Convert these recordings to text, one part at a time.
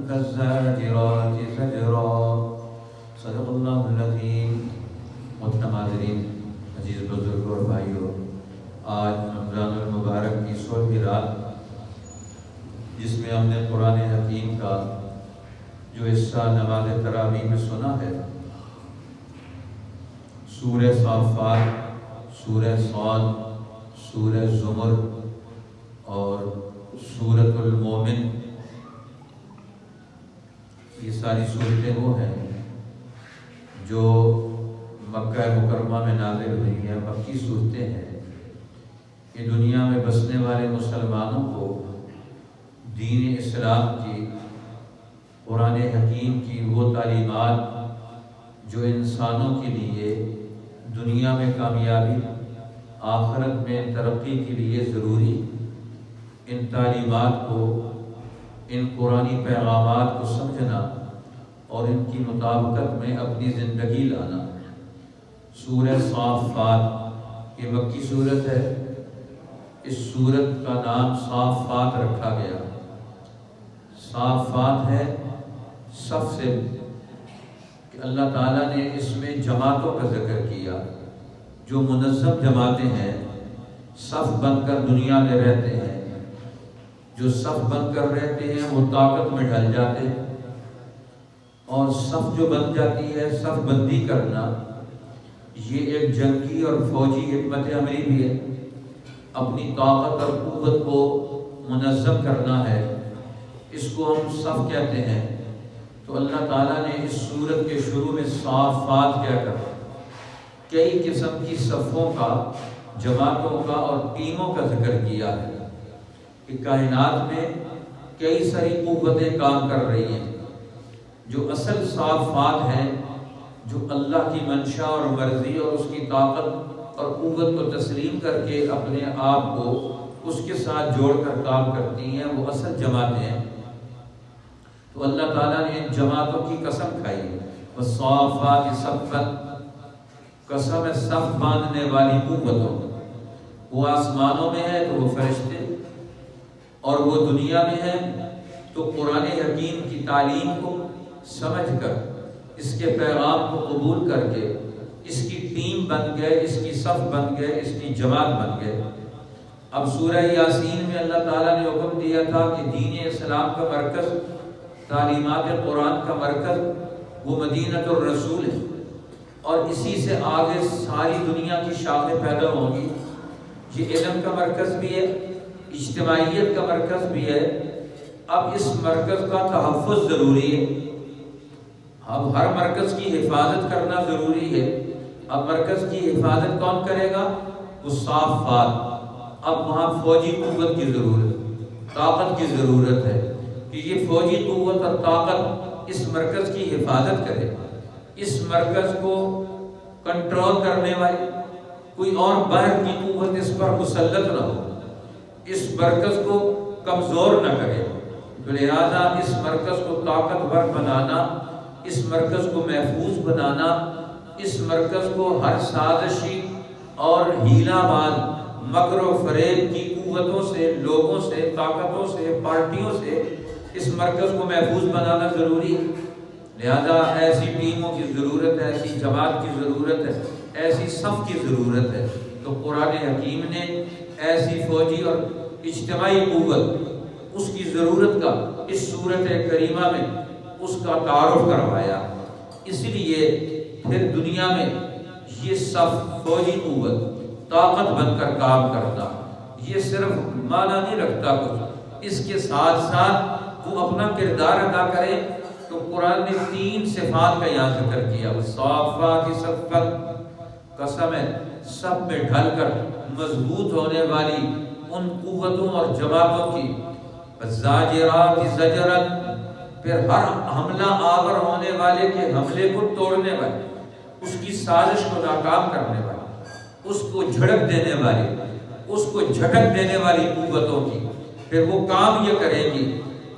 فالزاجرات زجرا صدق اللہ العظیم۔ محترم حاضرین، عزیز بزرگ اور بھائیوں، آج رمضان المبارک کی 16ویں رات، جس میں ہم نے قرآن حکیم کا جو حصہ نماز تراویح میں سنا ہے، سورہ صافات، سورہ صاد، سورہ زمر اور سورۃ المومن، یہ ساری صورتیں وہ ہیں جو مکہ مکرمہ میں نازل ہوئی ہیں، مکی صورتیں ہیں۔ یہ دنیا میں بسنے والے مسلمانوں کو دین اسلام کی، قرآن حکیم کی وہ تعلیمات جو انسانوں کے لیے دنیا میں کامیابی، آخرت میں ترقی کے لیے ضروری، ان تعلیمات کو، ان قرآنی پیغامات کو سمجھنا اور ان کی مطابقت میں اپنی زندگی لانا۔ سورہ صافات یہ مکی صورت ہے، اس صورت کا نام صافات رکھا گیا۔ صافات ہے صف سے، کہ اللہ تعالیٰ نے اس میں جماعتوں کا ذکر کیا، جو منظم جماعتیں ہیں، صف بن کر دنیا میں رہتے ہیں۔ جو صف بن کر رہتے ہیں وہ طاقت میں ڈھل جاتے ہیں، اور صف جو بن جاتی ہے، صف بندی کرنا، یہ ایک جنگی اور فوجی حکمت عملی بھی ہے۔ اپنی طاقت اور قوت کو منظم کرنا ہے، اس کو ہم صف کہتے ہیں۔ تو اللہ تعالیٰ نے اس سورت کے شروع میں صافات کیا کہا، کئی قسم کی صفوں کا، جماعتوں کا اور ٹیموں کا ذکر کیا ہے کہ کائنات میں کئی ساری قوتیں کام کر رہی ہیں۔ جو اصل صافات ہیں، جو اللہ کی منشا اور مرضی اور اس کی طاقت اور قوت کو تسلیم کر کے اپنے آپ کو اس کے ساتھ جوڑ کر کام کرتی ہیں، وہ اصل جماعتیں ہیں۔ تو اللہ تعالیٰ نے ان جماعتوں کی قسم کھائی ہے، والصافات صفا، قسم ہے صف باندھنے والی قوتوں۔ وہ آسمانوں میں ہے تو وہ فرشتے، اور وہ دنیا میں ہے تو قرآن حکیم کی تعلیم کو سمجھ کر، اس کے پیغام کو قبول کر کے اس کی ٹیم بن گئے، اس کی صف بن گئے، اس کی جماعت بن گئے۔ اب سورہ یاسین میں اللہ تعالیٰ نے حکم دیا تھا کہ دین اسلام کا مرکز، تعلیمات قرآن کا مرکز وہ مدینۃ الرسول ہے، اور اسی سے آگے ساری دنیا کی شاخیں پیدا ہوں گی۔ یہ علم کا مرکز بھی ہے، اجتماعیت کا مرکز بھی ہے۔ اب اس مرکز کا تحفظ ضروری ہے، اب ہر مرکز کی حفاظت کرنا ضروری ہے۔ اب مرکز کی حفاظت کون کرے گا؟ وہ صافات۔ اب وہاں فوجی قوت کی ضرورت، طاقت کی ضرورت ہے کہ یہ فوجی قوت اور طاقت اس مرکز کی حفاظت کرے، اس مرکز کو کنٹرول کرنے والی کوئی اور باہر کی قوت اس پر مسلط نہ ہو، اس مرکز کو کمزور نہ کرے۔ تو لہذا اس مرکز کو طاقتور بنانا، اس مرکز کو محفوظ بنانا، اس مرکز کو ہر سازشی اور ہیلا باز، مکر و فریب کی قوتوں سے، لوگوں سے، طاقتوں سے، پارٹیوں سے اس مرکز کو محفوظ بنانا ضروری ہے۔ لہذا ایسی ٹیموں کی ضرورت ہے، ایسی جماعت کی ضرورت ہے، ایسی صف کی ضرورت ہے۔ تو قرآن حکیم نے ایسی فوجی اور اجتماعی قوت، اس کی ضرورت کا اس سورت کریمہ میں اس کا تعارف کروایا۔ اس لیے پھر دنیا میں یہ صف، فوجی قوت، طاقت بن کر کام کرنا، یہ صرف معنی نہیں رکھتا کچھ، اس کے ساتھ ساتھ وہ اپنا کردار ادا کرے۔ تو قرآن نے 3 صفات کا یہاں ذکر کیا، صافات صفا، قسم ہے سب میں ڈھل کر مضبوط ہونے والی ان قوتوں اور جماعتوں کی، زاجرات زجرا، پھر ہر حملہ آور ہونے والے کے حملے کو توڑنے والی، اس کی سازش کو ناکام کرنے والی، اس کو جھڑک دینے والی، اس کو جھٹک دینے والی قوتوں کی، پھر وہ کام یہ کرے گی۔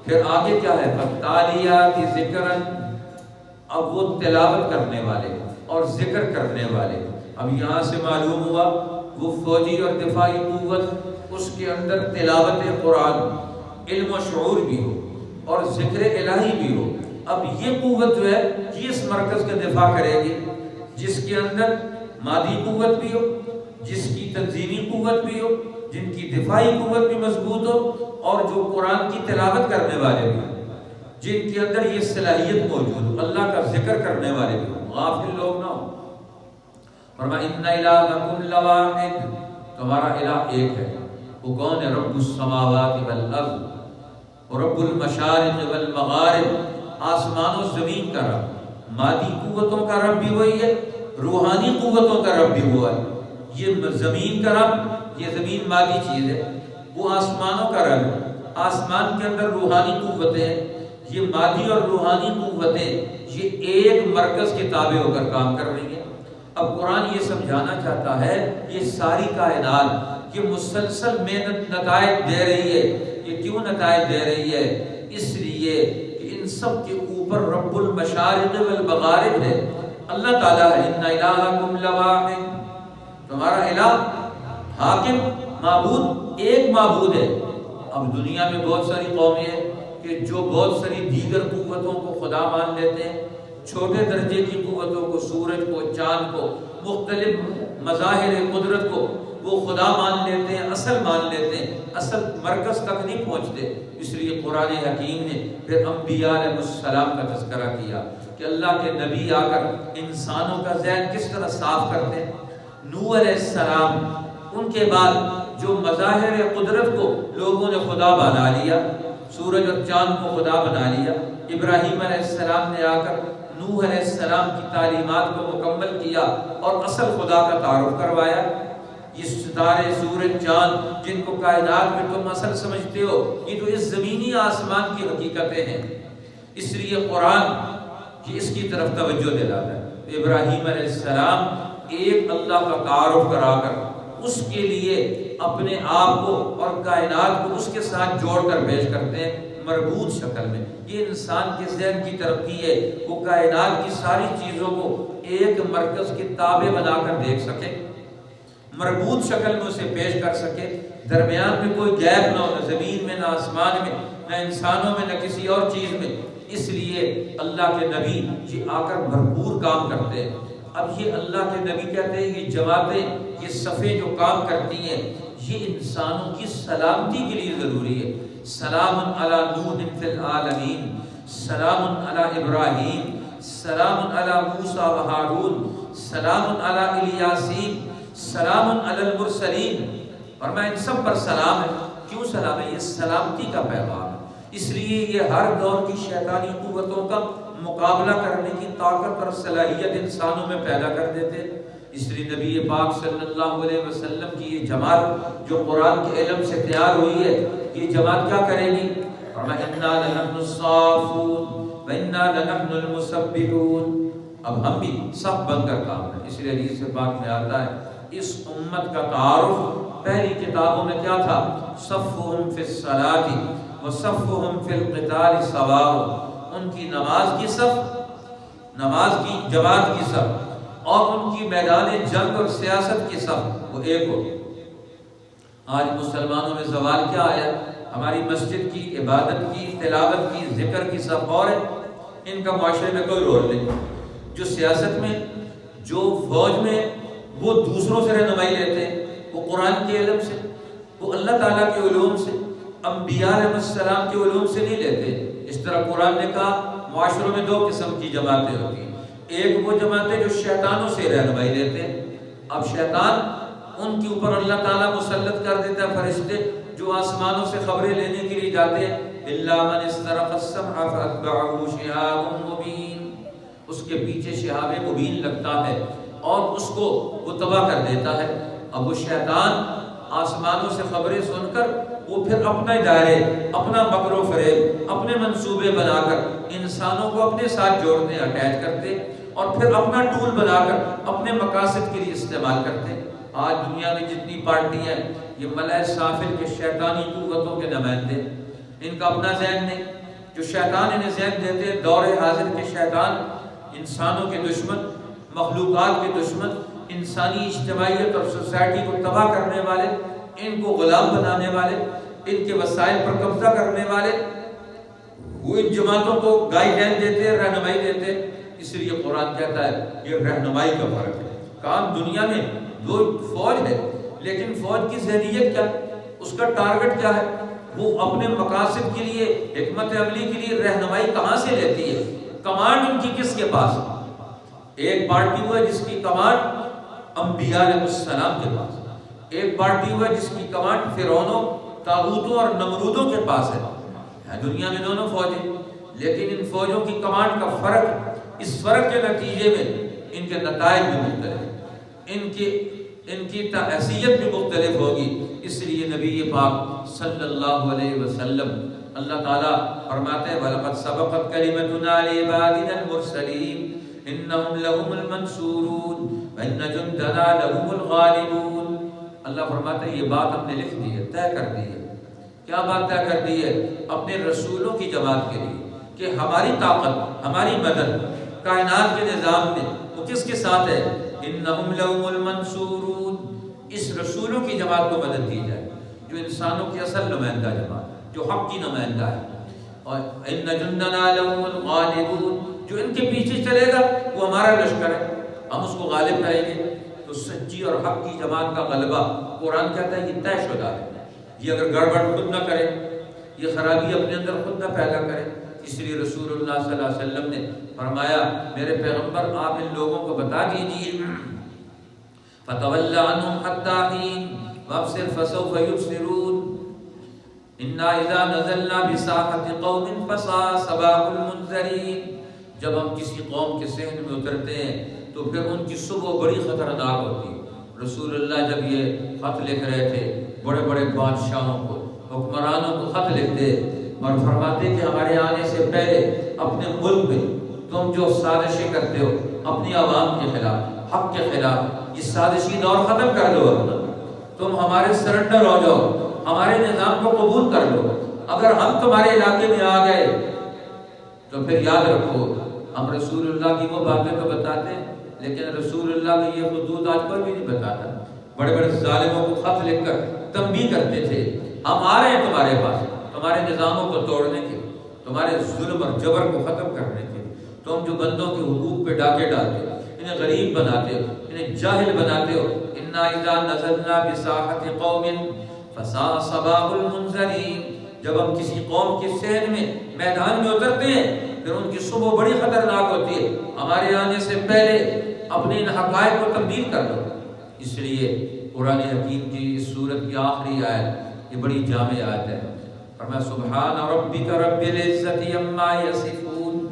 پھر آگے کیا ہے؟ فَالتَّالِيَاتِ ذِكْرًا، اب وہ تلاوت کرنے والے اور ذکر کرنے والے۔ اب یہاں سے معلوم ہوا وہ فوجی اور دفاعی قوت، اس کے اندر تلاوت قرآن، علم و شعور بھی ہو، اور ذکر الہی بھی ہو۔ اب یہ قوت جو ہے یہ اس مرکز کا دفاع کرے گی جس کے اندر مادی قوت بھی ہو، جس کی تنظیمی قوت بھی ہو، جن کی دفاعی قوت بھی مضبوط ہو، اور جو قرآن کی تلاوت کرنے والے بھی ہوں، جن کے اندر یہ صلاحیت موجود ہو، اللہ کا ذکر کرنے والے بھی ہوں، غافل لوگ نہ ہوں۔ فرمایا ان الہکم لواحد، تمہارا الہ ایک ہے۔ وہ کون ہے؟ رب السماوات والارض ورب المشارق والمغارب، آسمان و زمین کا رب، مادی قوتوں کا رب بھی وہی ہے، روحانی قوتوں کا رب بھی ہوا ہے۔ یہ زمین کا رب، یہ زمین مادی چیز ہے، وہ آسمانوں کا رب ہے، آسمان کے اندر روحانی قوتیں ہیں، یہ مادی اور روحانی قوتیں یہ ایک مرکز کے تابع ہو کر کام کر رہی ہیں۔ اب قرآن یہ سمجھانا چاہتا ہے یہ ساری کائنات یہ مسلسل محنت نتائج دے رہی ہے۔ یہ کیوں نتائج دے رہی ہے؟ اس لیے کہ ان سب کے اوپر رب المشارق والمغارب ہے، اللہ تعالیٰ ہے۔ ان الہکم لواحد، تمہارا الہ حاکم معبود ایک معبود ہے۔ اب دنیا میں بہت ساری قومیں ہیں کہ جو بہت ساری دیگر قوتوں کو خدا مان لیتے ہیں، چھوٹے درجے کی قوتوں کو، سورج کو، چاند کو، مختلف مظاہر قدرت کو وہ خدا مان لیتے ہیں، اصل مان لیتے ہیں، اصل مرکز تک نہیں پہنچتے۔ اس لیے قرآن حکیم نے پھر انبیاء علیہ السلام کا تذکرہ کیا کہ اللہ کے نبی آ کر انسانوں کا ذہن کس طرح صاف کرتے ہیں۔ نوح علیہ السلام، ان کے بعد جو مظاہر قدرت کو لوگوں نے خدا بنا لیا، سورج اور چاند کو خدا بنا لیا، ابراہیم علیہ السلام نے آ کر نوح علیہ السلام کی تعلیمات کو مکمل کیا اور اصل خدا کا تعارف کروایا۔ یہ ستارے، سورج، چاند جن کو کائنات میں تم اصل سمجھتے ہو، یہ تو اس زمینی آسمان کی حقیقتیں ہیں۔ اس لیے قرآن یہ اس کی طرف توجہ دلاتا ہے۔ ابراہیم علیہ السلام ایک اللہ کا تعارف کرا کر اس کے لیے اپنے آپ کو اور کائنات کو اس کے ساتھ جوڑ کر پیش کرتے ہیں مربوط شکل میں۔ یہ انسان کے ذہن کی ترقی ہے، وہ کائنات کی ساری چیزوں کو ایک مرکز کے تابع بنا کر دیکھ سکے، مربوط شکل میں اسے پیش کر سکے، درمیان میں کوئی گیپ نہ ہو، نہ زمین میں، نہ آسمان میں، نہ انسانوں میں، نہ کسی اور چیز میں۔ اس لیے اللہ کے نبی یہ آ کر بھرپور کام کرتے ہیں۔ اب یہ اللہ کے نبی کہتے ہیں یہ جماعتیں، یہ صفیں جو کام کرتی ہیں، یہ انسانوں کی سلامتی کے لیے ضروری ہے۔ سلام علی نوح فی العالمین، سلام علی ابراہیم، سلام علی موسیٰ و ہارون، سلام علی الیاسین، سلام علی المرسلین۔ اور میں ان سب پر سلام ہے۔ کیوں سلام ہے؟ یہ سلامتی کا پیغام ہے۔ اس لیے یہ ہر دور کی شیطانی قوتوں کا مقابلہ کرنے کی طاقت اور صلاحیت انسانوں میں پیدا کر دیتے۔ اس لیے نبی پاک صلی اللہ علیہ وسلم کی یہ جماعت جو قرآن کے علم سے تیار ہوئی ہے، یہ جماعت کیا کرے گی؟ فرمایا انا لنحن الصافون وانا لنحن المسبحون۔ اب ہم بھی صف بن کر کام کریں۔ اس لیے حدیث پاک میں آتا ہے اس امت کا تعارف پہلی کتابوں میں کیا تھا؟ صفهم فی الصلاۃ وصفهم فی القتال سواء۔ ان کی نماز کی صف، نماز کی جماعت کی صف، اور ان کی میدان جنگ اور سیاست کی صف وہ ایک ہو۔ آج مسلمانوں میں زوال کیا آیا؟ ہماری مسجد کی، عبادت کی، تلاوت کی، ذکر کی صف اور ہے، ان کا معاشرے میں کوئی رول نہیں۔ جو سیاست میں، جو فوج میں، وہ دوسروں سے رہنمائی لیتے ہیں، وہ قرآن کے علم سے، وہ اللہ تعالیٰ کے علوم سے، انبیاء علیہ السلام کے علوم سے نہیں لیتے۔ اس طرح قرآن نے کہا معاشروں میں دو قسم کی جماعتیں ہوتی ہیں، ایک وہ جماعتیں جو شیطانوں سے رہنمائی لیتے ہیں۔ اب شیطان ان کے اوپر اللہ تعالیٰ مسلط کر دیتا ہے فرشتے جو آسمانوں سے خبریں لینے کے لیے جاتے ہیں۔ إِلَّا مَنِ اسْتَرَقَ السَّمْعَ فَأَتْبَعَهُ شِهَابٌ مُّبِينٌ، اس کے پیچھے شہاب مبین لگتا ہے اور اس کو وہ تباہ کر دیتا ہے۔ اب وہ شیطان آسمانوں سے خبریں سن کر وہ پھر اپنے دائرے، اپنا مکر و فریب، اپنے منصوبے بنا کر انسانوں کو اپنے ساتھ جوڑتے، اٹیچ کرتے، اور پھر اپنا ٹول بنا کر اپنے مقاصد کے لیے استعمال کرتے۔ آج دنیا میں جتنی پارٹیاں ہیں یہ ملأ سافل کے شیطانی قوتوں کے نمائندے، ان کا اپنا ذہن نہیں۔ جو شیطان انہیں ذہن دیتے ہیں، دور حاضر کے شیطان انسانوں کے دشمن، مخلوقات کے دشمن، انسانی اجتماعیت اور سوسائٹی کو تباہ کرنے والے، ان کو غلام بنانے والے، ان کے وسائل پر قبضہ کرنے والے، وہ ان جماعتوں کو گائیڈ لائن دیتے، رہنمائی دیتے. اس لیے قرآن کہتا ہے یہ رہنمائی کا فرق ہے. کام دنیا میں وہ فوج ہے، لیکن فوج کی ذہنیت کیا ہے، اس کا ٹارگٹ کیا ہے، وہ اپنے مقاصد کے لیے، حکمت عملی کے لیے رہنمائی کہاں سے لیتی ہے؟ کمانڈ ان کی کس کے پاس ہے؟ ایک پارٹی وہ ہے جس کی کمانڈ انبیاء علیہ السلام کے پاس ہے، ایک پارٹی وہ ہے جس کی کمانڈ فرعونوں، طاغوتوں اور نمرودوں کے پاس ہے. دنیا میں دونوں فوجیں، لیکن ان فوجوں کی کمانڈ کا فرق، اس فرق کے نتیجے میں ان کے نتائج بھی مختلف، ان کی حیثیت بھی مختلف ہوگی. اس لیے نبی پاک صلی اللہ علیہ وسلم، اللہ تعالیٰ فرماتے ہیں وَلَقَدْ سَبَقَتْ كَلِمَتُنَا لِعِبَادِنَا الْمُرْسَلِينَ إِنَّهُمْ لَهُمُ الْمَنْصُورُونَ وَإِنَّ جُنْدَنَا لَهُمُ الْغَالِبُونَ. اللہ فرماتے ہیں یہ بات ہم نے لکھ دی ہے، طے کر دی ہے. کیا بات طے کر دی ہے؟ اپنے رسولوں کی جماعت کے لیے کہ ہماری طاقت، ہماری مدد کائنات کے نظام میں وہ کس کے ساتھ ہے؟ انہم لہم المنصورون. اس رسولوں کی جماعت کو مدد دی جائے جو انسانوں کی اصل نمائندہ جماعت، جو حق کی نمائندہ ہے. اور ان جندنا لہم الغالبون، جو ان کے پیچھے چلے گا وہ ہمارا لشکر ہے، ہم اس کو غالب کریں گے. تو سچی اور حق کی جماعت کا غلبہ قرآن کہتا ہے یہ طے شدہ ہے. یہ اگر گڑبڑ خود نہ کرے، یہ خرابی اپنے اندر خود نہ پیدا کرے. اس لیے رسول اللہ صلی اللہ علیہ وسلم نے فرمایا میرے پیغمبر آپ ان لوگوں کو بتا دیجیے فَتَوَلَّ عَنْهُمْ حَتَّى حِينٍ وَأَبْصِرْ فَسَوْفَ يُبْصِرُونَ إِنَّا إِذَا نَزَلْنَا بِسَاحَةِ قَوْمٍ فَسَاءَ صَبَاحُ الْمُنذَرِينَ. جب ہم کسی قوم کے صحن میں اترتے ہیں تو پھر ان کی صبح بڑی خطرناک ہوتی ہے. رسول اللہ جب یہ خط لکھ رہے تھے بڑے بڑے بادشاہوں کو، حکمرانوں کو خط لکھتے اور فرماتے کہ ہمارے آنے سے پہلے اپنے ملک میں تم جو سازشیں کرتے ہو اپنی عوام کے خلاف، حق کے خلاف، یہ سازشی دور ختم کر دو. تم ہمارے سرنڈر ہو جاؤ، ہمارے نظام کو قبول کر لو. اگر ہم تمہارے علاقے میں آ گئے تو پھر یاد رکھو ہم رسول اللہ کی وہ باتیں تو بتاتے ہیں، لیکن رسول اللہ کی یہ حدود آج کوئی بھی نہیں بتاتا. بڑے بڑے ظالموں کو خط لکھ کر تنبیہ کرتے تھے ہم آ رہے ہیں تمہارے پاس، تمہارے نظاموں کو توڑنے کے، تمہارے ظلم اور جبر کو ختم کرنے کے. تم جو بندوں کے حقوق پہ ڈاکے ڈالتے ہو، انہیں غریب بناتے ہو، انہیں جاہل بناتے ہو. انا اذا نزلنا بساحة قوم فساء صباح المنذرین. جب ہم کسی قوم کے صحن میں، میدان میں اترتے ہیں پھر ان کی صبح بڑی خطرناک ہوتی ہے. ہمارے آنے سے پہلے اپنے ان حقائق کو تبدیل کر دو. اس لیے قرآن حکیم کی اس سورت کی آخری آیت یہ بڑی جامع آیت ہے. فرمایا سبحان ربک رب العزت عما یصفون،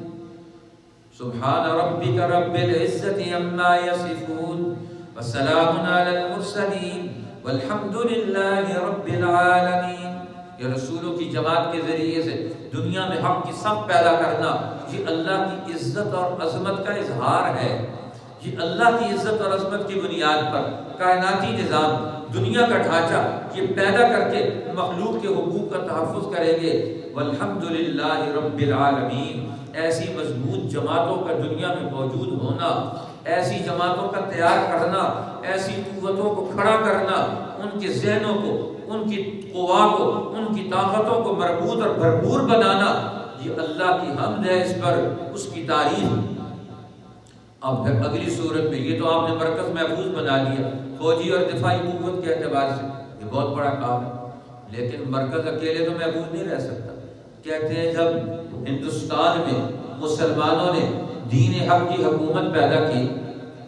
سبحان ربک رب العزت عما یصفون وسلام علی المرسلین والحمد للہ رب العالمین. یہ رسولوں کی جماعت کے ذریعے سے دنیا میں حق کی صف پیدا کرنا یہ اللہ کی عزت اور عظمت کا اظہار ہے. یہ اللہ کی عزت اور عظمت کی بنیاد پر کائناتی نظام، دنیا کا ڈھانچہ یہ پیدا کر کے مخلوق کے حقوق کا تحفظ کریں گے. والحمدللہ رب العالمین. ایسی مضبوط جماعتوں کا دنیا میں موجود ہونا، ایسی جماعتوں کا تیار کرنا، ایسی قوتوں کو کھڑا کرنا، ان کے ذہنوں کو، ان کی قوا کو، ان کی طاقتوں کو مربوط اور بھرپور بنانا یہ اللہ کی حمد ہے. اس پر اس کی تعریف. اب پھر اگلی صورت میں یہ تو آپ نے مرکز محفوظ بنا لیا فوجی اور دفاعی قوت کے اعتبار سے، یہ بہت بڑا کام ہے. لیکن مرکز اکیلے تو محفوظ نہیں رہ سکتا. کہتے ہیں جب ہندوستان میں مسلمانوں نے دین حق کی حکومت پیدا کی،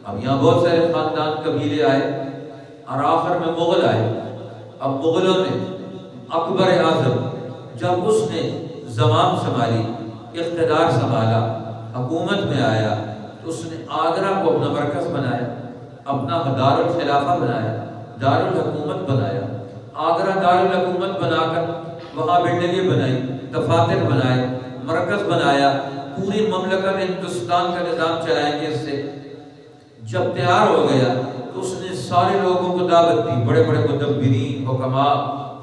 اب یہاں بہت سارے خاندان قبیلے آئے اور آخر میں مغل آئے. اب مغلوں نے اکبر اعظم جب اس نے زمام سنبھالی، اقتدار سنبھالا، حکومت میں آیا تو اس نے آگرہ کو اپنا مرکز بنایا، اپنا دار الخلافہ بنایا، دار الحکومت بنایا. آگرہ دار الحکومت بنا کر وہاں بلڈنگیں بنائی، دفاتر بنائے، مرکز بنایا. پوری مملکت ہندوستان کا نظام چلائیں گے اس سے. جب تیار ہو گیا تو اس نے سارے لوگوں کو دعوت دی، بڑے بڑے مدبرین، حکماء،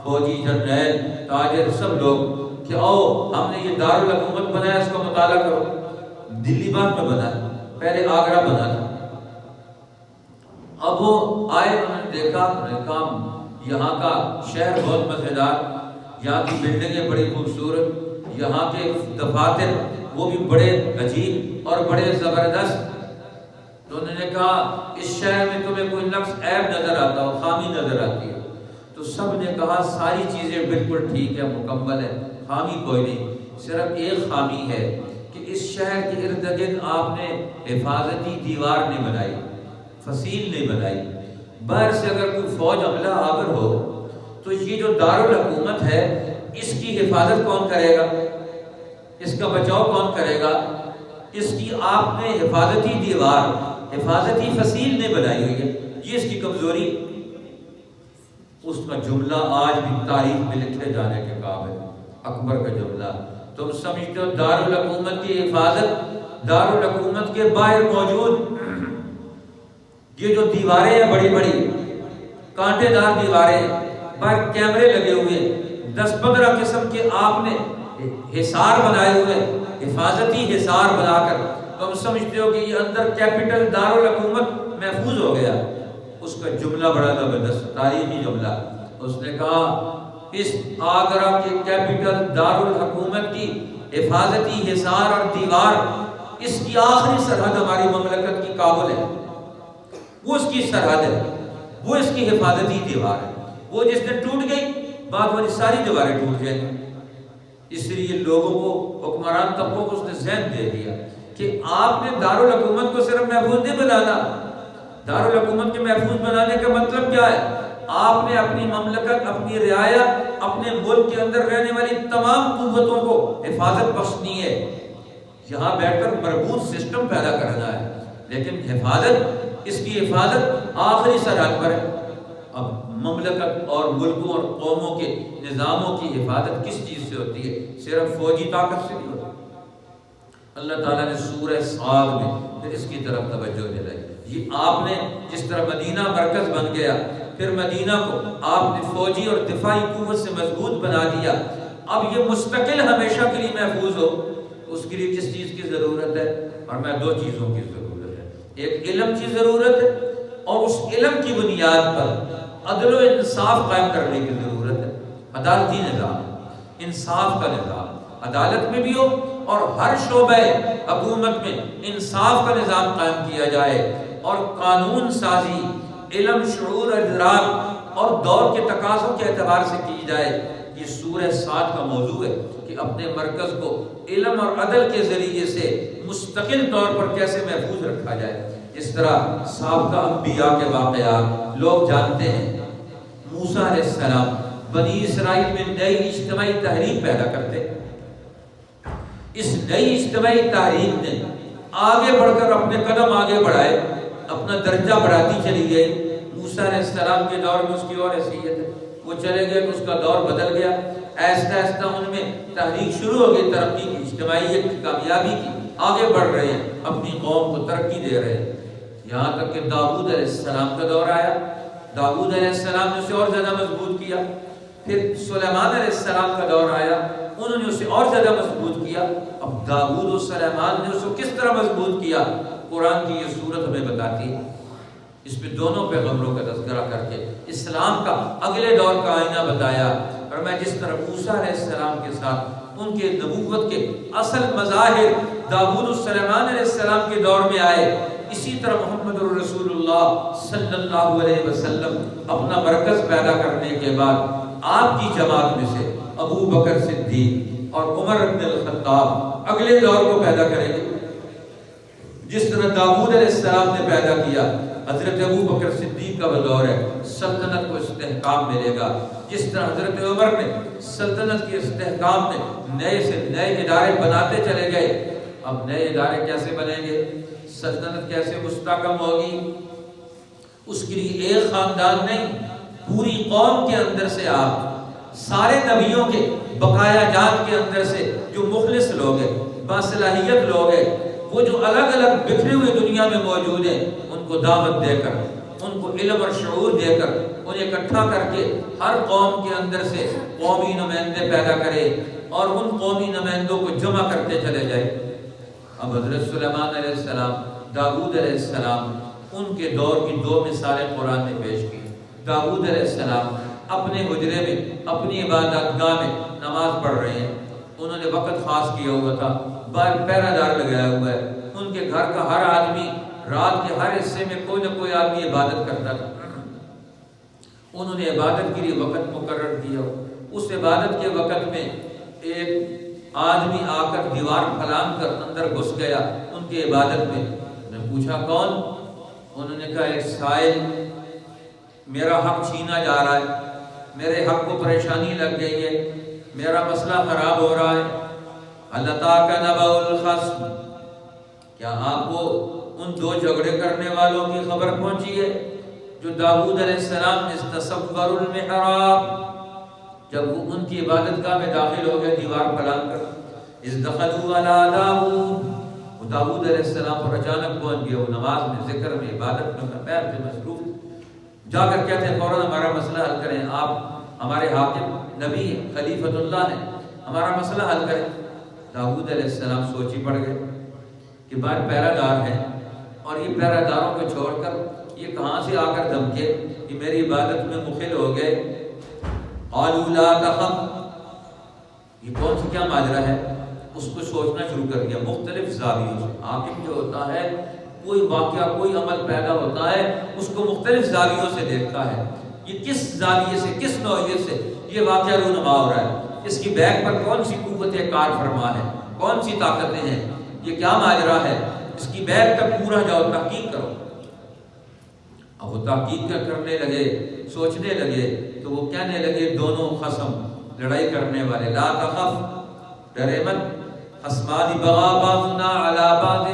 فوجی، جرنیل، تاجر، سب لوگ کہ آؤ ہم نے یہ دار الحکومت بنایا، اس کا مطالعہ کرو. دلی باغ میں بنا، پہلے آگرہ بنا تھا. اب وہ آئے، انہوں نے دیکھا، یہاں کا شہر بہت مزیدار، یہاں کی بلڈنگیں بڑی خوبصورت، یہاں کے دفاتر وہ بھی بڑے عجیب اور بڑے زبردست. تو انہوں نے کہا اس شہر میں تمہیں کوئی نقص عیب نظر آتا ہو، خامی نظر آتی ہے؟ تو سب نے کہا ساری چیزیں بالکل ٹھیک ہے، مکمل ہے، خامی کوئی نہیں. صرف ایک خامی ہے کہ اس شہر کے ارد گرد آپ نے حفاظتی دیوار نہیں بنائی، فصیل نہیں بنائی. باہر سے اگر کوئی فوج حملہ آور ہو تو یہ جو دارالحکومت ہے اس کی حفاظت کون کرے گا، اس کا بچاؤ کون کرے گا؟ اس کی آپ نے حفاظتی دیوار، حفاظتی فصیل نہیں بنائی ہوئی ہے. یہ اس کی کمزوری. اس کا جملہ آج بھی تاریخ میں لکھے جانے کے قابل ہے. اکبر کا جملہ. تم سمجھتے ہو دارالحکومت کی حفاظت دارالحکومت کے باہر موجود یہ جو دیواریں ہیں بڑی بڑی کانٹے دار دیواریں، باہر کیمرے لگے ہوئے، 10-15 قسم کے آپ نے حصار بنائے ہوئے، حفاظتی حصار بنا کر تم سمجھتے ہو کہ یہ اندر کیپٹل دارالحکومت محفوظ ہو گیا. اس کا جملہ بڑا زبردست تاریخی جملہ. اس نے کہا اس آگرہ کے کیپٹل دارالحکومت کی حفاظتی حصار اور دیوار، اس کی آخری سرحد ہماری مملکت کی کابل ہے. وہ اس کی سرحد ہے، وہ اس کی حفاظتی دیوار ہے. وہ جس دن ٹوٹ گئی بعد والی ساری دیواریں ٹوٹ جائیں گی. اس لیے لوگوں کو، حکمران طبقوں کو اس نے ذہن دے دیا کہ آپ نے دارالحکومت کو صرف محفوظ نہیں بنانا. دارالحکومت کے محفوظ بنانے کا مطلب کیا ہے؟ آپ نے اپنی مملکت، اپنی رعایا، اپنے ملک کے اندر رہنے والی تمام قوتوں کو حفاظت بخشنی ہے. یہاں بیٹھ کر مربوط سسٹم پیدا کرنا ہے، لیکن حفاظت، اس کی حفاظت آخری سرحد پر ہے. اب مملکت اور ملکوں اور قوموں کے نظاموں کی حفاظت کس چیز سے ہوتی ہے؟ صرف فوجی طاقت سے نہیں ہوتی. اللہ تعالیٰ نے سورہ صاد میں پھر اس کی طرف توجہ دلائی. یہ آپ نے جس طرح مدینہ مرکز بن گیا، پھر مدینہ کو آپ نے فوجی اور دفاعی قوت سے مضبوط بنا دیا. اب یہ مستقل ہمیشہ کے لیے محفوظ ہو، اس کے لیے کس چیز کی ضرورت ہے؟ اور میں 2 چیزوں کی ضرورت ہے. ایک علم کی ضرورت ہے، اور اس علم کی بنیاد پر عدل و انصاف قائم کرنے کی ضرورت ہے. عدالتی نظام، انصاف کا نظام، عدالت میں بھی ہو اور ہر شعبہ حکومت میں انصاف کا نظام قائم کیا جائے، اور قانون سازی علم، شعور، ادراک اور دور کے تقاضوں کے اعتبار سے کی جائے. یہ سورہ صاد کا موضوع ہے کہ اپنے مرکز کو علم اور عدل کے ذریعے سے مستقل طور پر کیسے محفوظ رکھا جائے. اس طرح سابقہ انبیاء کے واقعات لوگ جانتے ہیں. موسیٰ علیہ السلام بنی اسرائیل میں نئی اجتماعی تحریک پیدا کرتے. اس نئی اجتماعی تحریک نے آگے بڑھ کر اپنے قدم آگے بڑھائے، اپنا درجہ بڑھاتی چلی گئی. موسیٰ علیہ السلام کے دور میں اس کی اور حیثیت ہے، وہ چلے گئے، اس کا دور بدل گیا. آہستہ آہستہ ان میں تحریک شروع ہو گئی، ترقی کی، اجتماعیت کی، کامیابی کی، آگے بڑھ رہے ہیں، اپنی قوم کو ترقی دے رہے ہیں. یہاں تک کہ داؤد علیہ السلام کا دور آیا. داؤد علیہ السلام نے اسے اور زیادہ مضبوط کیا. پھر سلیمان علیہ السلام کا دور آیا، انہوں نے اسے اور زیادہ مضبوط کیا. اب داؤد و سلیمان نے اسے کس طرح مضبوط کیا، قرآن کی یہ صورت ہمیں بتاتی ہے. اس میں دونوں پیغمبروں کا تذکرہ کر کے اسلام کا اگلے دور کا آئینہ بتایا. اور میں جس طرح موسیٰ علیہ السلام کے ساتھ ان کے نبوت کے اصل مظاہر داؤد و سلیمان علیہ السلام کے دور میں آئے، اسی طرح محمد الرسول اللہ صلی اللہ علیہ وسلم اپنا مرکز پیدا کرنے کے بعد آپ کی جماعت میں سے ابو بکر صدیق اور عمر بن الخطاب اگلے دور کو پیدا کریں گے. جس طرح داؤد علیہ السلام نے پیدا کیا، حضرت ابو بکر صدیق کا وہ دور ہے، سلطنت کو استحکام ملے گا. جس طرح حضرت عمر نے سلطنت کے استحکام میں نئے سے نئے ادارے بناتے چلے گئے. اب نئے ادارے کیسے بنیں گے، سلطنت کیسے مستحکم ہوگی؟ اس کے لیے ایک خاندان نہیں، پوری قوم کے اندر سے، آپ سارے نبیوں کے بقایا جات کے اندر سے جو مخلص لوگ ہیں، باصلاحیت لوگ ہیں، وہ جو الگ الگ بکھرے ہوئے دنیا میں موجود ہیں، ان کو دعوت دے کر، ان کو علم اور شعور دے کر، انہیں اکٹھا کر کے ہر قوم کے اندر سے قومی نمائندے پیدا کرے اور ان قومی نمائندوں کو جمع کرتے چلے جائے. اب حضرت سلیمان علیہ السلام، داؤد علیہ السلام، ان کے دور کی 2 مثالیں قرآن نے پیش کی. داؤد علیہ السلام اپنے حجرے میں، اپنی عبادت گاہ میں نماز پڑھ رہے ہیں. انہوں نے وقت خاص کیا ہوا تھا، باہر پہرہ دار لگایا ہوا ہے، ان کے گھر کا ہر آدمی رات کے ہر حصے میں کوئی نہ کوئی آدمی عبادت کرتا تھا، انہوں نے عبادت کے لیے وقت مقرر کیا۔ اس عبادت کے وقت میں ایک آدمی آ کر دیوار پھلانگ کر اندر گھس گیا ان کی عبادت میں۔ نے پوچھا کون؟ انہوں نے کہا ایک سائل میرا حق چھینا جا رہا ہے، میرے حق کو پریشانی لگ گئی ہے، میرا مسئلہ خراب ہو رہا ہے۔ اللہ تعالیٰ نبأ الخصم، کیا آپ کو ان دو جھگڑے کرنے والوں کی خبر پہنچی ہے جو داؤد علیہ السلام استصور المحراب، جب وہ ان کی عبادت گاہ میں داخل ہو گئے دیوار پھلانگ کر، اذ دخلوا علی داؤد، وہ داؤد علیہ السلام پر اچانک پہنچ گیا، وہ نماز میں، ذکر میں، عبادت میں پیر سے مصروف، جا کر کہتے ہیں فوراً ہمارا مسئلہ حل کریں، آپ ہمارے حاکم نبی ہیں، خلیفۃ اللہ ہیں، ہمارا مسئلہ حل کریں۔ داؤد علیہ السلام سوچی پڑ گئے کہ باہر پہرہ دار ہیں اور یہ پہرہ داروں کو چھوڑ کر یہ کہاں سے آ کر دھمکے کہ میری عبادت میں مخل ہو گئے۔ قالوا لا تخف، یہ کون سی کیا ماجرا ہے؟ اس کو سوچنا شروع کر دیا مختلف زاویوں سے۔ حاکم جو ہوتا ہے کوئی واقعہ کوئی عمل پیدا ہوتا ہے اس کو مختلف زاویوں سے دیکھتا ہے، یہ کس زاویے سے کس نوعیت سے یہ واقعہ رونما ہو رہا ہے، اس کی بیک پر کون سی قوت کار فرما ہے، کون سی طاقتیں ہیں، یہ کیا ماجرا ہے، اس کی بیک تک پورا جاؤ، تحقیق کرو۔ اب وہ تحقیق کرنے لگے، سوچنے لگے، تو وہ کہنے لگے دونوں خصم لڑائی کرنے والے، لا تخف، ڈرے مت، خصمان بغا بعضنا علی بعض،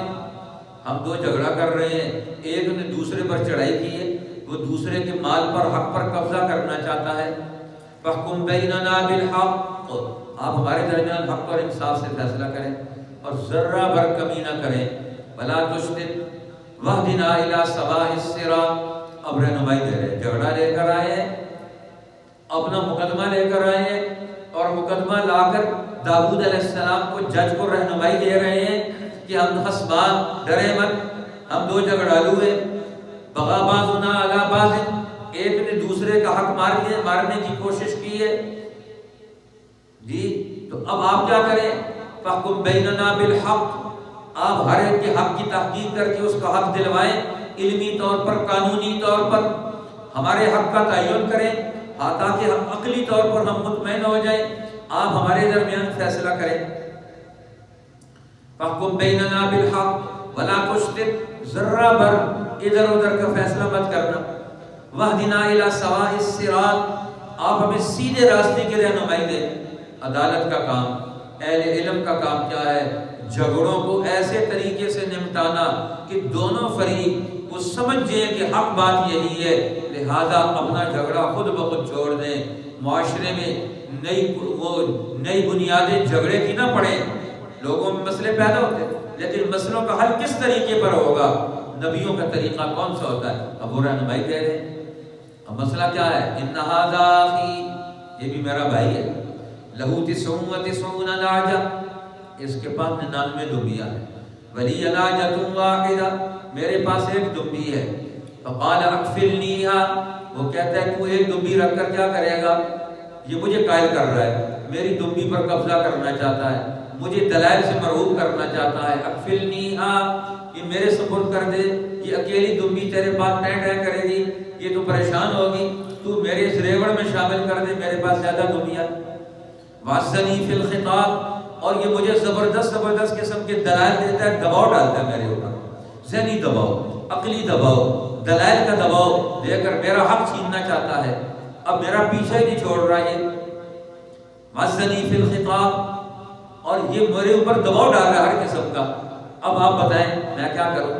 ہم دو جھگڑا کر رہے ہیں، ایک نے دوسرے پر چڑھائی کی ہے، وہ دوسرے کے مال پر حق پر قبضہ کرنا چاہتا ہے۔ فاحکم بیننا بالحق، آپ ہمارے درمیان حق اور انصاف سے فیصلہ کریں اور ذرہ بھر کمی نہ کریں۔ ولا تشدد واہدنا الی سواء الصراط، اب رہنمائی دے رہے، جھگڑا لے کر آئے ہیں، اپنا مقدمہ لے کر آئے ہیں اور مقدمہ لا کر داؤد علیہ السلام کو، جج کو رہنمائی دے رہے ہیں کہ ہم خصمان، ڈرے مت، ہم دو جھگڑالو ہیں، بغا بعضنا علی بعض، ایک نے دوسرے کا حق مارنے کی کوشش کی ہے جی، تو اب آپ کیا کریں؟ فاحکم بیننا بالحق، آپ ہر ایک کے حق کی تحقیق کر کے اس کا حق دلوائیں، علمی طور پر، قانونی طور پر ہمارے حق کا تعین کریں، تاکہ ہم عقلی طور پر ہم مطمئن ہو جائیں، آپ ہمارے درمیان فیصلہ کریں۔ فاحکم بیننا بالحق ولا تشدد، ذرہ بھر ادھر ادھر کا فیصلہ مت کرنا۔ واہدنا الی سواء الصراط، آپ ہمیں سیدھے راستے کی رہنمائی دیں۔ عدالت کا کام، اہل علم کا کام کیا ہے؟ جھگڑوں کو ایسے طریقے سے نمٹانا کہ دونوں فریق وہ سمجھ جائیں کہ حق بات یہی ہے، لہذا اپنا جھگڑا خود بخود چھوڑ دیں، معاشرے میں نئی بنیادیں جھگڑے کی نہ پڑیں۔ لوگوں میں مسئلے پیدا ہوتے ہیں لیکن مسئلوں کا حل کس طریقے پر ہوگا، نبیوں کا طریقہ کون سا ہوتا ہے؟ اب وہ رہنمائی دے رہے ہیں۔ اب مسئلہ کیا ہے؟ ان ھذا اخی، یہ بھی میرا بھائی ہے، لہو 99 نعجہ، اس کے پاس 99 دمبیاں ہیں، ولی نعجۃ واحدہ، میرے پاس ایک دمبی ہے۔ فقال اکفلنیھا، وہ کہتا ہے تو ایک دمبی رکھ کر کیا کرے گا؟ یہ مجھے قائل کر رہا ہے، میری دمبی پر قبضہ کرنا چاہتا ہے، مجھے دلائل سے مرعوب کرنا چاہتا ہے۔ اکفلنیھا، یہ میرے سپرد کر دے، یہ اکیلی دمبی تیرے پاس ٹیں ٹیں کرے گی، یہ تو پریشان ہوگی، تو میرے اس ریوڑ میں شامل کر دے، میرے پاس زیادہ دمبیاں۔ وعزنی فی الخطاب، اور یہ مجھے زبردست قسم کے دلائل دیتا ہے، دباؤ ڈالتا ہے میرے اوپر، ذہنی دباؤ، عقلی دباؤ، دلائل کا دباؤ دے کر میرا حق چھیننا چاہتا ہے، اب میرا پیچھے ہی نہیں چھوڑ رہا یہ۔ وعزنی فی الخطاب، اور یہ میرے اوپر دباؤ ڈال رہا ہے ہر قسم کا، اب آپ بتائیں میں کیا کروں؟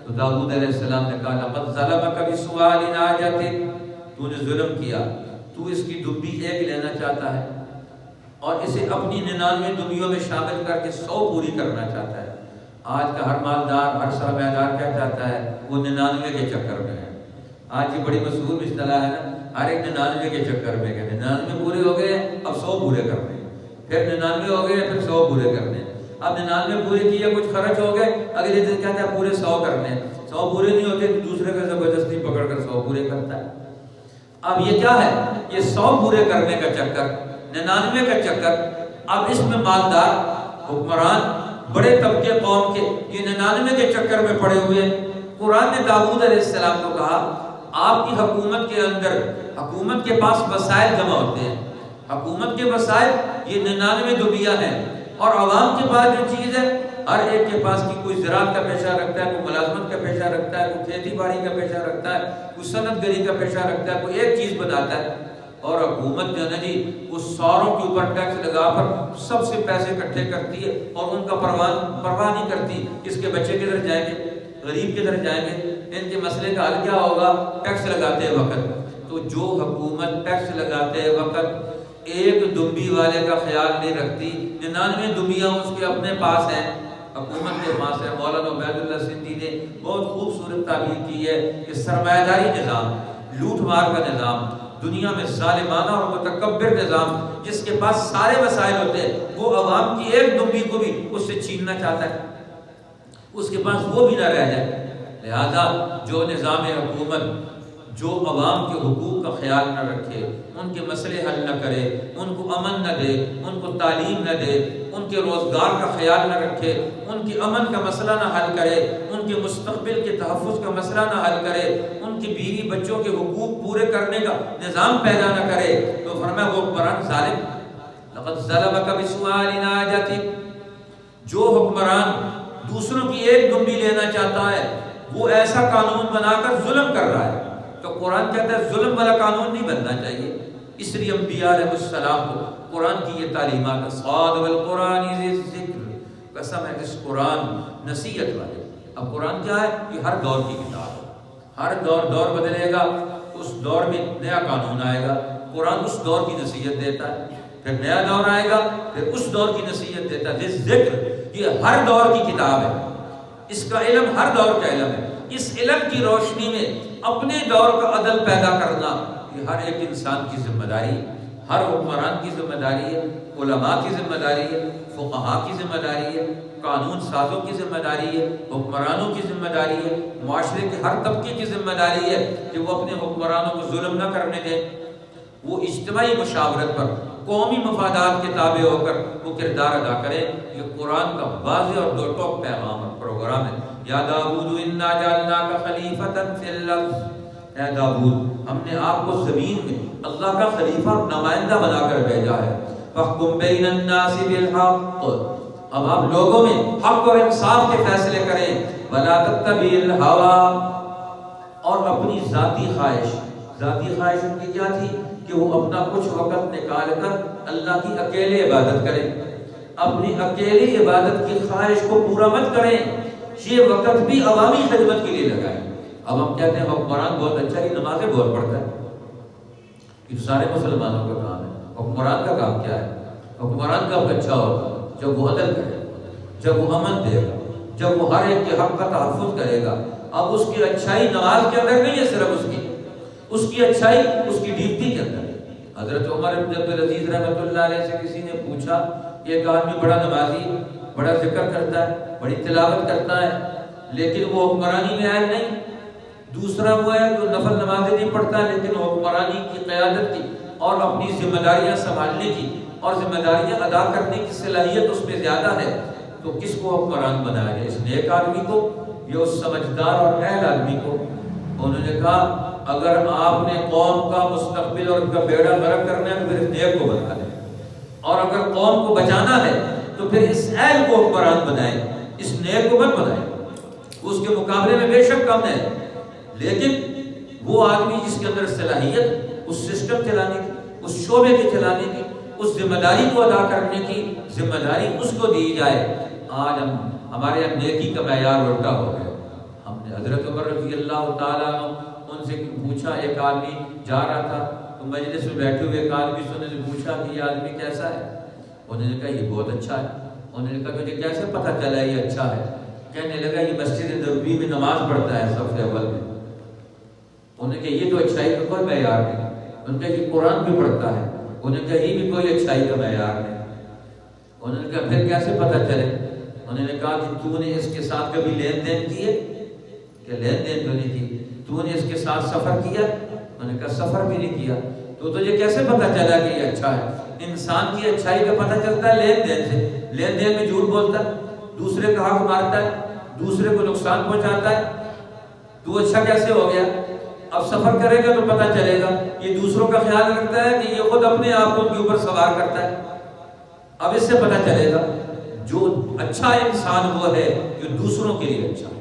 تو داؤد علیہ السلام نے کہا لقد ظلمک بسؤال نعجتک، تو نے ظلم کیا، تو اس کی دمبی ایک لینا چاہتا ہے اور اسے اپنی 99 دمبیوں میں شامل کر کے 100 پوری کرنا چاہتا ہے۔ آج کا ہر مالدار، ہر سرمایہ دار کیا چاہتا ہے؟ وہ 99 کے چکر میں ہے۔ آج یہ بڑی مشہور اصطلاح ہے نا، ہر ایک 99 کے چکر میں ہے، 99 پورے ہو گئے اب 100 پورے کرنے، پھر 99 ہو گئے پھر 100 پورے کرنے، اب 99 پورے کیے کچھ خرچ ہو گئے، اگلے دن کہتا ہے پورے 100 کرنے، 100 پورے نہیں ہوتے تو دوسرے کا زبردستی پکڑ کر 100 پورے کرتا ہے۔ اب یہ کیا ہے؟ یہ 100 پورے کرنے کا چکر، 99 کا چکر، اب اس میں مالدار حکمران بڑے طبقے قوم کے یہ 99 کے چکر میں پڑے ہوئے ہیں۔ قرآن نے داؤد علیہ السلام کو کہا آپ کی حکومت کے اندر حکومت کے پاس وسائل جمع ہوتے ہیں، حکومت کے وسائل یہ 99 دنیا ہیں، اور عوام کے پاس جو چیز ہے ہر ایک کے پاس کی کوئی زراعت کا پیشہ رکھتا ہے، کوئی ملازمت کا پیشہ رکھتا ہے، کوئی کھیتی باڑی کا پیشہ رکھتا ہے، کوئی صنعت گری کا پیشہ رکھتا ہے، کوئی ایک چیز بتاتا ہے، اور حکومت جو ہے نا جی اس ساروں کے اوپر ٹیکس لگا کر سب سے پیسے اکٹھے کرتی ہے اور ان کا پرواہ نہیں کرتی کس کے بچے کدھر جائیں گے، غریب کدھر جائیں گے، ان کے مسئلے کا حل کیا ہوگا ٹیکس لگاتے وقت۔ تو جو حکومت ٹیکس لگاتے وقت ایک دمبی والے کا خیال نہیں رکھتی، 99 دمبیاں اس کے اپنے پاس ہیں، حکومت کے پاس ہے۔ مولانا عبید اللہ سندھی نے بہت خوبصورت تعبیر کی ہے کہ سرمایہ داری نظام، لوٹ مار کا نظام، دنیا میں ظالمانہ اور متکبر نظام جس کے پاس سارے وسائل ہوتے ہیں، وہ عوام کی ایک دمبی کو بھی اس سے چھیننا چاہتا ہے، اس کے پاس وہ بھی نہ رہ جائے۔ لہذا جو نظام حکومت جو عوام کے حقوق کا خیال نہ رکھے، ان کے مسئلے حل نہ کرے، ان کو امن نہ دے، ان کو تعلیم نہ دے، ان کے روزگار کا خیال نہ رکھے، ان کے امن کا مسئلہ نہ حل کرے، ان کے مستقبل کے تحفظ کا مسئلہ نہ حل کرے، ان کی بیوی بچوں کے حقوق پورے کرنے کا نظام پیدا نہ کرے، تو فرمایا وہ حکمران ظالم۔ لقد ظلمک بسؤال ناجتک، جو حکمران دوسروں کی ایک دمبی لینا چاہتا ہے وہ ایسا قانون بنا کر ظلم کر رہا ہے۔ تو قرآن کہتا ہے ظلم والا قانون نہیں بننا چاہیے، اس لیے انبیاء علیہ السلام کو قرآن کی یہ تعلیمات ہے، صاد والقرآن ذی الذکر، قسم ہے اس قرآن نصیحت والے۔ اب قرآن کیا ہے؟ یہ ہر دور کی کتاب ہے، ہر دور بدلے گا، اس دور میں نیا قانون آئے گا، قرآن اس دور کی نصیحت دیتا ہے، پھر نیا دور آئے گا پھر اس دور کی نصیحت دیتا ہے۔ ذی الذکر یہ ہر دور کی کتاب ہے، اس کا علم ہر دور کا علم ہے، اس علم کی روشنی میں اپنے دور کا عدل پیدا کرنا یہ ہر ایک انسان کی ذمہ داری ہے، ہر حکمران کی ذمہ داری ہے، علماء کی ذمہ داری ہے، فقہاء کی ذمہ داری ہے، قانون سازوں کی ذمہ داری ہے، حکمرانوں کی ذمہ داری ہے، معاشرے کے ہر طبقے کی ذمہ داری ہے کہ وہ اپنے حکمرانوں کو ظلم نہ کرنے دیں، وہ اجتماعی مشاورت پر قومی مفادات کے تابع ہو کر وہ کردار ادا کرے۔ یہ قرآن کا واضح اور دو ٹوک پیغام اور پروگرام ہے۔ یا داؤد انا جعلناک خلیفۃ فی الارض، اے داؤد ہم نے آپ کو زمین میں اللہ کا خلیفہ اور نمائندہ بنا کر بھیجا ہے۔ فاحکم بین الناس بالحق، اب آپ لوگوں میں حق اور انصاف کے فیصلے کریں۔ ولا تتبع الہوی، اور اپنی ذاتی خواہش ان کی کیا تھی کہ وہ اپنا کچھ وقت نکال کر اللہ کی اکیلے عبادت کریں، اپنی اکیلی عبادت کی خواہش کو پورا مت کریں، یہ وقت بھی عوامی خدمت کے لیے لگائیں۔ اب ہم کہتے ہیں حکمران بہت اچھا ہے، نمازیں بہت پڑھتا ہے، یہ سارے مسلمانوں کا کام ہے۔ حکمران کا کام کیا ہے؟ حکمران کب اچھا ہوگا؟ جب وہ عدل کرے، جب وہ امن دے گا، جب وہ ہر ایک کے حق کا تحفظ کرے گا۔ اب اس کی اچھائی نماز کے اندر نہیں ہے، صرف اس کی اچھائی اس کی ڈیوٹی کے اندر ہے۔ حضرت عمر بن عبدالعزیز رحمۃ اللہ علیہ سے کسی نے پوچھا، ایک آدمی بڑا نمازی، بڑا ذکر کرتا ہے، بڑی تلاوت کرتا ہے، لیکن وہ حکمرانی میں عائل نہیں۔ دوسرا وہ ہے جو نفل نمازیں نہیں پڑھتا لیکن حکمرانی کی قیادت کی اور اپنی ذمہ داریاں سنبھالنے کی اور ذمہ داریاں ادا کرنے کی صلاحیت اس میں زیادہ ہے، تو کس کو حکمران بنایا جائے؟ اس نیک آدمی کو یا اس سمجھدار اور اہل آدمی کو؟ انہوں نے کہا اگر آپ نے قوم کا مستقبل اور ان کا بیڑا غرق کرنا ہے تو پھر اس نیک کو بنا لیں، اور اگر قوم کو بچانا ہے تو پھر اس اہل کو حکمران بنائیں، اس نیک کو مت بنائیں۔ اس کے مقابلے میں بے شک کم ہے، لیکن وہ آدمی جس کے اندر صلاحیت اس سسٹم چلانے کی، اس شعبے کے چلانے کی، اس ذمہ داری کو ادا کرنے کی ذمہ داری اس کو دی جائے۔ آج ہمارے یہاں نیکی کا معیار الٹا ہو گیا۔ ہم نے حضرت عمر رضی اللہ تعالیٰ عنہ ان سے پوچھا، ایک آدمی جا رہا تھا تو مجلس میں بیٹھے ہوئے ایک آدمی سے انہوں نے پوچھا کہ یہ آدمی کیسا ہے؟ انہوں نے کہا یہ بہت اچھا ہے۔ انہوں نے کہا مجھے کیسے پتہ چلا یہ اچھا ہے؟ کہنے لگا یہ مسجد نبوی میں نماز پڑھتا ہے صف اول میں۔ انہوں نے کہا یہ تو اچھائی کا کوئی معیار نہیں۔ انہوں نے کہا یہ قرآن بھی پڑھتا ہے۔ انہوں نے کہا یہ بھی کوئی اچھائی کا معیار نہیں۔ انہوں نے کہا پھر کیسے پتہ چلے؟ انہوں نے کہا کہ تو نے اس کے ساتھ کبھی لین دین کیے؟ کہ لین دین تو نہیں کی۔ تو نے اس کے ساتھ سفر کیا؟ انہوں نے کہا سفر بھی نہیں کیا۔ تو تجھے کیسے پتہ چلا کہ یہ اچھا ہے؟ انسان کی اچھائی کا پتہ چلتا ہے لین دین سے. لین دین میں جھوٹ بولتا ہے، دوسرے کا حق مارتا ہے، دوسرے کو نقصان پہنچاتا ہے، تو اچھا کیسے ہو گیا؟ اب سفر کرے گا تو پتہ چلے گا یہ دوسروں کا خیال رکھتا ہے کہ یہ خود اپنے آپ کو ان کے اوپر سوار کرتا ہے. اب اس سے پتہ چلے گا جو اچھا انسان وہ ہے جو دوسروں کے لیے اچھا ہے.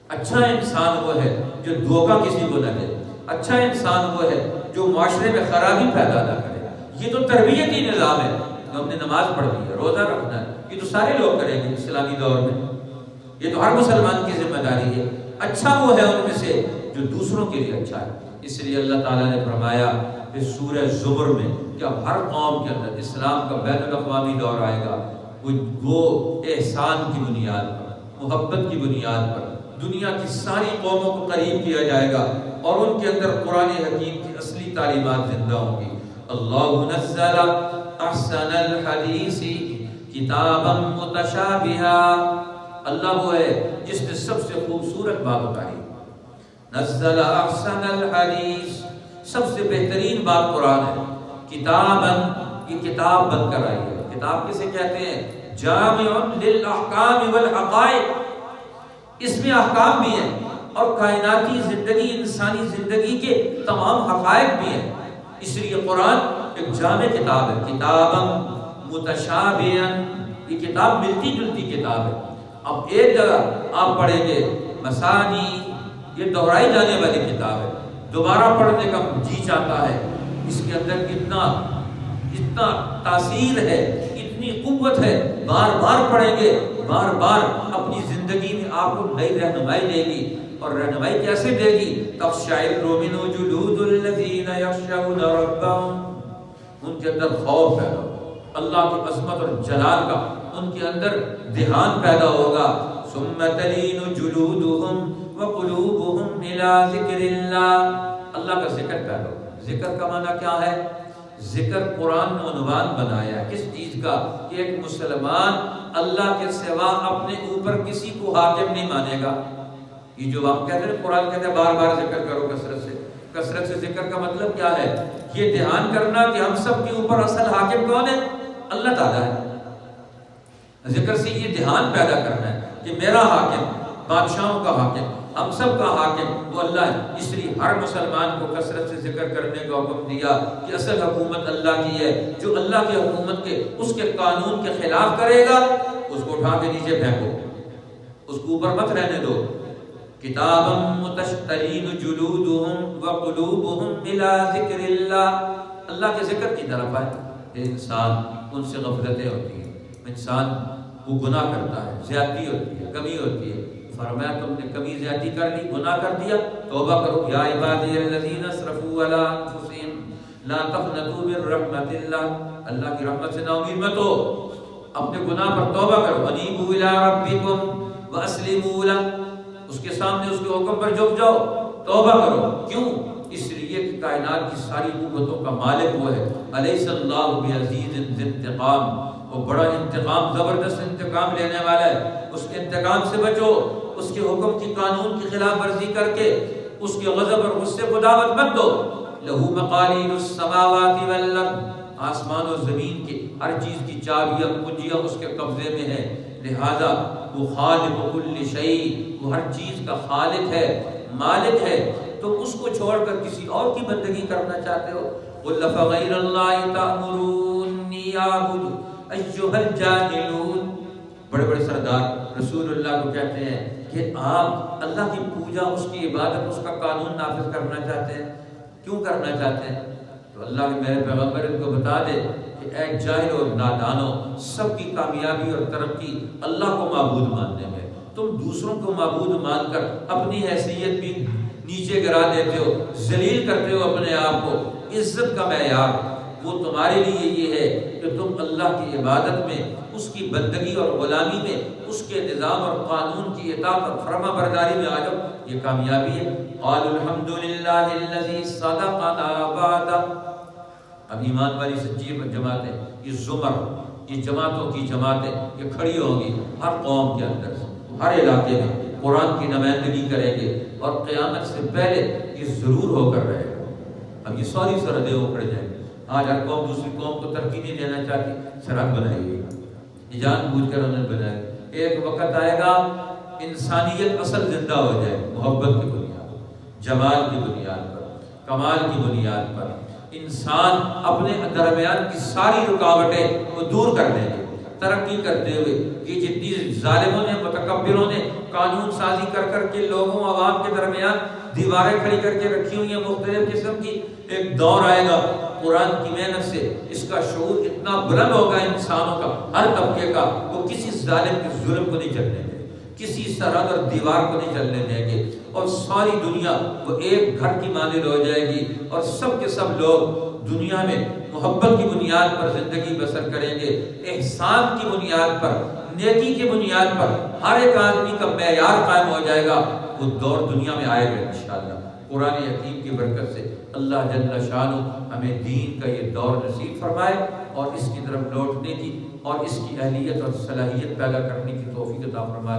اچھا انسان وہ ہے جو دھوکہ کسی کو نہ دے. اچھا انسان وہ ہے جو معاشرے میں خرابی پیدا نہ کرے. یہ تو تربیتی نظام ہے. جو ہم نے نماز پڑھنی ہے، روزہ رکھنا ہے، یہ تو سارے لوگ کریں گے اسلامی دور میں. یہ تو ہر مسلمان کی ذمہ داری ہے. اچھا وہ ہے ان میں سے جو دوسروں کے لیے اچھا ہے. اس لیے اللہ تعالیٰ نے فرمایا کہ سورہ زمر میں کہ اب ہر قوم کے اندر اسلام کا بین الاقوامی دور آئے گا، وہ احسان کی بنیاد پر، محبت کی بنیاد پر دنیا کی ساری قوموں کو قریب کیا جائے گا اور ان کے اندر قرآن حکیم کی اصلی تعلیمات زندہ ہوں گی. اللہ نزل احسن الحدیث کتابا متشابہا. اللہ وہ ہے جس نے سب سے خوبصورت بات اتاری. نزل احسن الحدیث، سب سے بہترین بات قرآن ہے. کتابا، یہ کتاب بن کر آئی ہے. کتاب کسے کہتے ہیں؟ جامع للاحکام والحقائق. اس میں احکام بھی ہیں اور کائناتی زندگی، انسانی زندگی کے تمام حقائق بھی ہیں. اس لیے قرآن ایک جامع کتاب ہے. کتابا متشابہا، یہ کتاب ملتی جلتی کتاب ہے. اب ایک جگہ آپ پڑھیں گے مثانی، یہ دہرائی جانے والی کتاب ہے، دوبارہ پڑھنے کا جی چاہتا ہے. اس کے اندر اتنا تاثیر ہے، اتنی قوت ہے، بار بار پڑھیں گے، بار بار اپنی زندگی میں آپ کو نئی رہنمائی دے گی. اور رہنمائی کیسے دے گی؟ تقشعر منہ جلود الذین یخشون ربهم. ان کے اندر خوف پیدا ہوگا، اللہ کی عظمت اور جلال کا ان کے اندر دھیان پیدا ہوگا. ثم تلین جلودهم وقلوبهم الى ذکر اللہ. اللہ کا ذکر پیدا ہوگا. ذکر کا معنی کیا ہے؟ ذکر قرآن نے عنوان بنایا ہے کس چیز کا؟ کہ ایک مسلمان اللہ کے سوا اپنے اوپر کسی کو حاکم نہیں مانے گا. یہ جو ہم کہتے ہیں قرآن کہتے ہیں بار بار ذکر کرو کثرت سے ذکر کا مطلب کیا ہے؟ یہ دھیان کرنا کہ ہم سب کے اوپر اصل حاکم کون ہے؟ اللہ تعالیٰ ہے. ذکر سے یہ دھیان پیدا کرنا ہے کہ میرا حاکم، بادشاہوں کا حاکم، ہم سب کا حاکم وہ اللہ ہے. اس لیے ہر مسلمان کو کثرت سے ذکر کرنے کا حکم دیا کہ اصل حکومت اللہ کی ہے. جو اللہ کی حکومت کے اس کے قانون کے خلاف کرے گا اس کو اٹھا کے نیچے پھینکو، اس کو اوپر مت رہنے دو. کتابا متشتلین جلودهم وقلوبهم الى ذکر اللہ. اللہ کے ذکر کی طرف آئے. انسان ان سے غفلتیں ہوتی ہیں، انسان وہ گناہ کرتا ہے، زیادتی ہوتی ہے، کمی ہوتی ہے. فرمایا تم نے کمی زیادتی کر لی، گناہ کر دیا، توبہ کرو. یا عبادی الذین اسرفوا علی انفسہم لا تقنطوا من رحمت اللہ. اللہ کی رحمت سے نا امید مت ہو، اپنے گناہ پر توبہ کرو. انیبوا الی ربکم واسلموا لہ، اس کے سامنے اس کے حکم پر جھک جاؤ، توبہ کرو. کیوں؟ اس لیے کہ کائنات کی ساری قوتوں کا مالک وہ ہے. الیس اللہ بعزیز ذی انتقام، وہ بڑا انتقام، زبردست انتقام لینے والا ہے. اس کے انتقام سے بچو. اس کے حکم کی قانون کی خلاف ورزی کر کے اس کے غضب اور غصے کو دعوت مت دو. لہو مقالید السماوات والارض، آسمان و زمین کی ہر چیز کی چابیاں کنجیاں اس کے قبضے میں ہیں. لہذا وہ خالق کل شیء، وہ ہر چیز کا خالق ہے، مالک ہے. تم اس کو چھوڑ کر کسی اور کی بندگی کرنا چاہتے ہو. قل فغیر اللہ تأمرونی اعبد ایھا الجاہلون. بڑے بڑے سردار رسول اللہ کو کہتے ہیں کہ آپ اللہ کی پوجا، اس کی عبادت، اس کا قانون نافذ کرنا چاہتے ہیں. کیوں کرنا چاہتے ہیں؟ تو اللہ کے میرے پیغمبر ان کو بتا دے کہ اے جاہل اور نادانو، سب کی کامیابی اور ترقی اللہ کو معبود ماننے میں. تم دوسروں کو معبود مان کر اپنی حیثیت بھی نیچے گرا دیتے ہو، ذلیل کرتے ہو اپنے آپ کو. عزت کا معیار وہ تمہارے لیے یہ ہے کہ تم اللہ کی عبادت میں، اس کی بندگی اور غلامی میں، اس کے نظام اور قانون کی اطاعت اور فرما برداری میں آ جاؤ. یہ کامیابی ہے. قالوا الحمد للہ الذی صدقنا وعدہ. اب ایمان والی سچی جماعتیں، یہ زمر، یہ جماعتوں کی جماعتیں یہ کھڑی ہوں گی ہر قوم کے اندر، ہر علاقے میں قرآن کی نمائندگی کریں گے اور قیامت سے پہلے یہ ضرور ہو کر رہے گا. اب یہ ساری سرحدیں اکھڑ جائیں گی. آج ہر قوم دوسری قوم کو ترقی نہیں دینا چاہتی، سرحد بنائی گئی، جان بوجھ کر انہوں نے بنایا۔ ایک وقت آئے گا انسانیت اصل زندہ ہو جائے، محبت کی بنیاد، جمال کی بنیاد پر، کمال کی بنیاد پر انسان اپنے درمیان کی ساری رکاوٹیں کو دور کر دیں گے، ترقی کرتے ہوئے۔ یہ جتنی ظالموں نے، متکبروں نے قانون سازی کر کر کے لوگوں عوام کے درمیان دیواریں کھڑی کر کے رکھی ہوئی ہیں مختلف قسم کی، ایک دور آئے گا قرآن کی محنت سے اس کا شعور اتنا بلند ہوگا انسانوں کا، ہر طبقے کا، وہ کسی ظالم کے ظلم کو نہیں چلنے دیں گے، کسی سرحد اور دیوار کو نہیں چلنے دیں گے، اور ساری دنیا وہ ایک گھر کی مانند ہو جائے گی، اور سب کے سب لوگ دنیا میں محبت کی بنیاد پر زندگی بسر کریں گے، احسان کی بنیاد پر، نیکی کی بنیاد پر ہر ایک آدمی کا معیار قائم ہو جائے گا۔ وہ دور دنیا میں آئے گا انشاءاللہ قرآن حکیم کی برکت سے۔ اللہ جل شانہ ہمیں دین کا یہ دور نصیب فرمائے، اور اس کی طرف لوٹنے کی اور اس کی اہلیت اور صلاحیت پیدا کرنے کی توفیق عطا فرمائے۔